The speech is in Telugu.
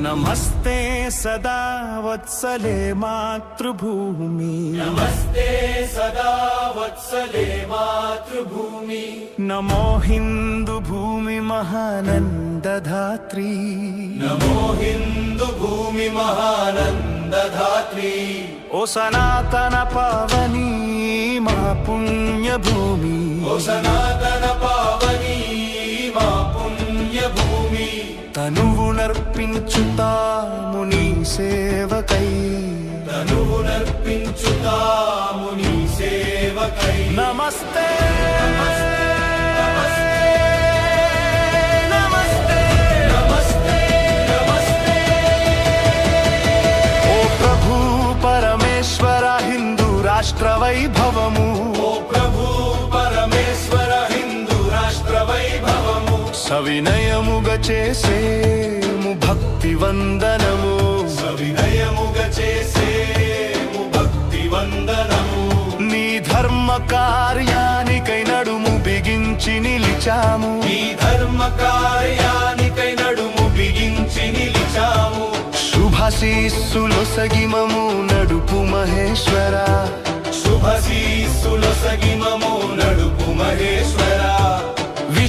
నమస్తే సదా వత్సలే మాతృభూమి, నమస్తే సదా వత్సలే మాతృభూమి. నమో హిందూ భూమి మహానందధాత్రి, నమో హిందూ భూమి మహానందధాత్రి. ఓ సనాతన పావని మా పుణ్యభూమి, ఓ సనాతన పావని మా పుణ్యభూమి. తనువునర్పించుతాము నీ సేవకై, తనువునర్పించుతాము నీ సేవకై. నమస్తే నమస్తే నమస్తే నమస్తే. ఓ ప్రభు పరమేశ్వర హిందూ రాష్ట్ర వైభవము, ఓ ప్రభు పరమేశ్వర హిందూ రాష్ట్ర వైభవము. సవినయముగా చేసేము భక్తి వందనము, సవినయముగా చేసేము భక్తి వందనము. నీ ధర్మ కార్యానికై నడుము బిగించి నిలిచాము, ఈ ధర్మ కార్యానికై నడుము బిగించి నిలిచాము. శుభాశీస్సులు సగిమము నడుపు మహేశ్వర, శుభశీస్సుల సగి